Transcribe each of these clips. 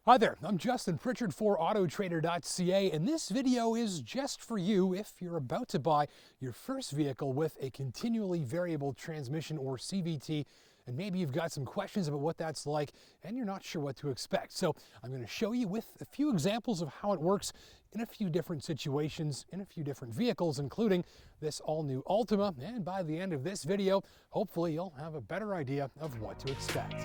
Hi there, I'm Justin Pritchard for Autotrader.ca, and this video is just for you if you're about to buy your first vehicle with a continually variable transmission or CVT, and maybe you've got some questions about what that's like and you're not sure what to expect. So I'm going to show you with a few examples of how it works in a few different situations, in a few different vehicles, including this all-new Altima, and by the end of this video, hopefully you'll have a better idea of what to expect.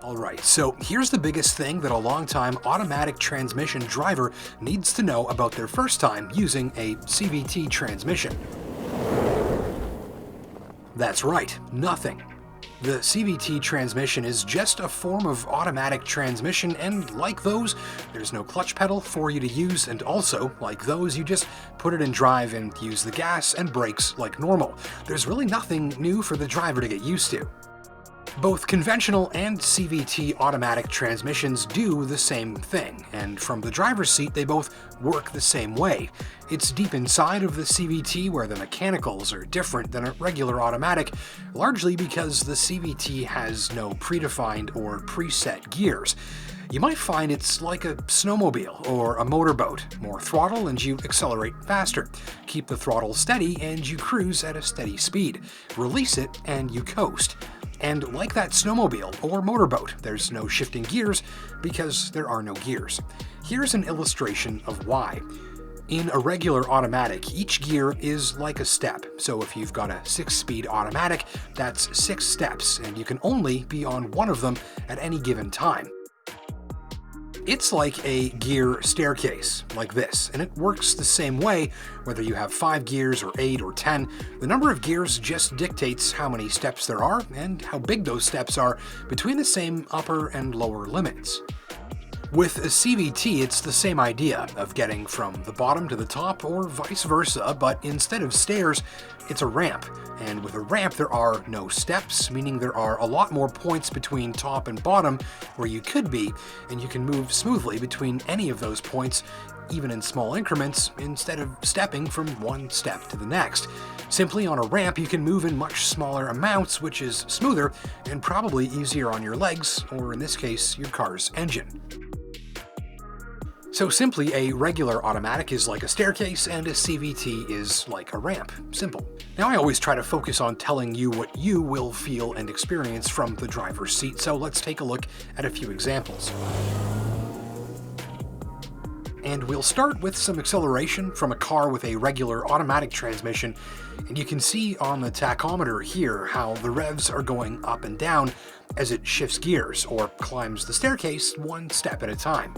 Alright, so here's the biggest thing that a long-time automatic transmission driver needs to know about their first time using a CVT transmission. That's right, nothing. The CVT transmission is just a form of automatic transmission, and like those, there's no clutch pedal for you to use, and also, like those, you just put it in drive and use the gas and brakes like normal. There's really nothing new for the driver to get used to. Both conventional and CVT automatic transmissions do the same thing, and from the driver's seat they both work the same way. It's deep inside of the CVT where the mechanicals are different than a regular automatic, largely because the CVT has no predefined or preset gears. You might find it's like a snowmobile or a motorboat. More throttle and you accelerate faster. Keep the throttle steady and you cruise at a steady speed. Release it and you coast. And like that snowmobile or motorboat, there's no shifting gears because there are no gears. Here's an illustration of why. In a regular automatic, each gear is like a step. So if you've got a 6-speed automatic, that's 6 steps, and you can only be on one of them at any given time. It's like a gear staircase, like this, and it works the same way whether you have 5 gears or 8 or 10. The number of gears just dictates how many steps there are and how big those steps are between the same upper and lower limits. With a CVT, it's the same idea of getting from the bottom to the top or vice versa, but instead of stairs, it's a ramp. And with a ramp, there are no steps, meaning there are a lot more points between top and bottom where you could be, and you can move smoothly between any of those points, even in small increments, instead of stepping from one step to the next. Simply on a ramp, you can move in much smaller amounts, which is smoother and probably easier on your legs, or in this case, your car's engine. So simply, a regular automatic is like a staircase and a CVT is like a ramp. Simple. Now I always try to focus on telling you what you will feel and experience from the driver's seat, so let's take a look at a few examples. And we'll start with some acceleration from a car with a regular automatic transmission, and you can see on the tachometer here how the revs are going up and down as it shifts gears or climbs the staircase one step at a time.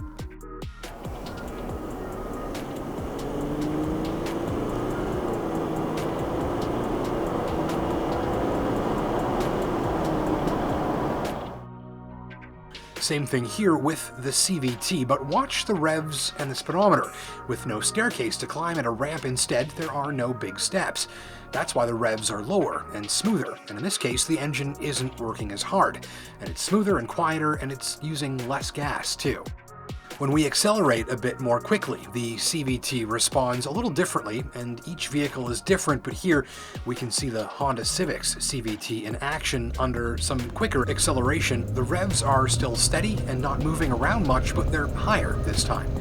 Same thing here with the CVT, but watch the revs and the speedometer. With no staircase to climb and a ramp instead, there are no big steps. That's why the revs are lower and smoother, and in this case the engine isn't working as hard, and it's smoother and quieter, and it's using less gas too. When we accelerate a bit more quickly, the CVT responds a little differently, and each vehicle is different, but here we can see the Honda Civic's CVT in action under some quicker acceleration. The revs are still steady and not moving around much, but they're higher this time.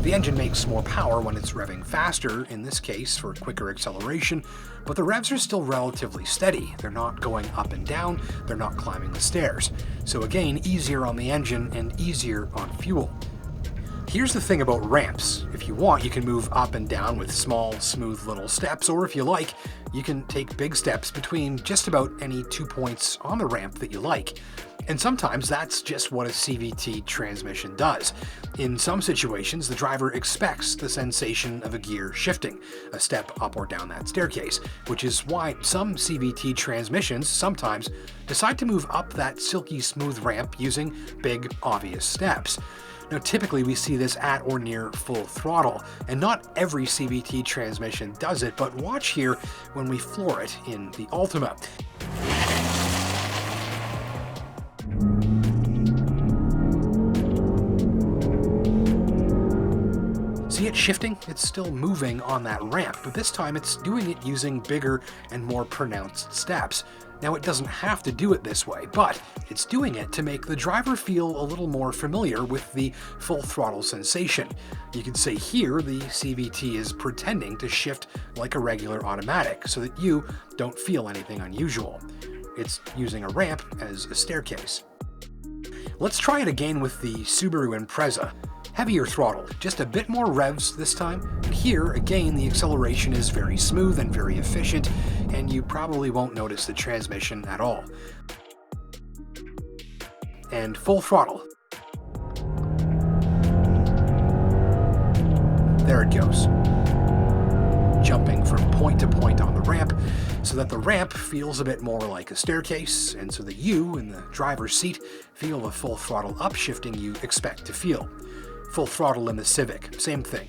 The engine makes more power when it's revving faster, in this case for quicker acceleration, but the revs are still relatively steady. They're not going up and down, they're not climbing the stairs. So again, easier on the engine and easier on fuel. Here's the thing about ramps. If you want, you can move up and down with small, smooth little steps, or if you like, you can take big steps between just about any 2 points on the ramp that you like. And sometimes that's just what a CVT transmission does. In some situations, the driver expects the sensation of a gear shifting, a step up or down that staircase, which is why some CVT transmissions sometimes decide to move up that silky smooth ramp using big, obvious steps. Now typically we see this at or near full throttle, and not every CVT transmission does it, but watch here when we floor it in the Altima. See, it shifting? It's still moving on that ramp, but this time it's doing it using bigger and more pronounced steps. Now, it doesn't have to do it this way, but it's doing it to make the driver feel a little more familiar with the full throttle sensation. You can say here the CVT is pretending to shift like a regular automatic so that you don't feel anything unusual. It's using a ramp as a staircase. Let's try it again with the Subaru Impreza. Heavier throttle, just a bit more revs this time. And here, again, the acceleration is very smooth and very efficient, and you probably won't notice the transmission at all. And full throttle. There it goes. Jumping from point to point on the ramp, so that the ramp feels a bit more like a staircase, and so that you, in the driver's seat, feel the full throttle upshifting you expect to feel. Full throttle in the Civic, same thing.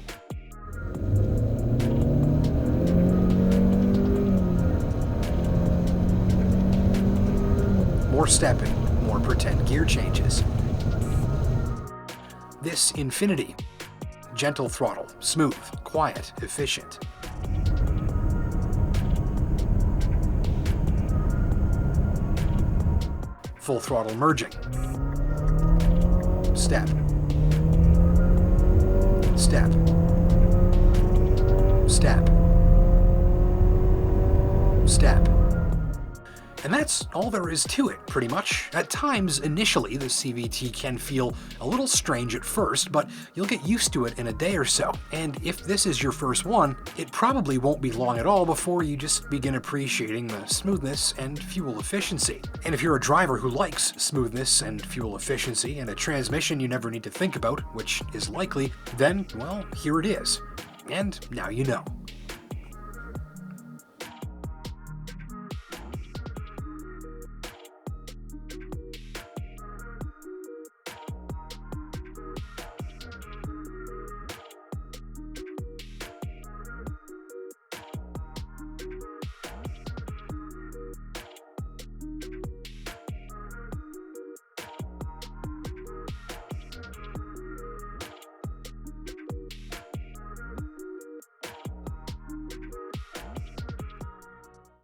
More stepping, more pretend gear changes. This Infiniti. Gentle throttle, smooth, quiet, efficient. Full throttle merging. Step. Step. Step. Step. And that's all there is to it, pretty much. At times, initially, the CVT can feel a little strange at first, but you'll get used to it in a day or so. And if this is your first one, it probably won't be long at all before you just begin appreciating the smoothness and fuel efficiency. And if you're a driver who likes smoothness and fuel efficiency and a transmission you never need to think about, which is likely, then, well, here it is. And now you know.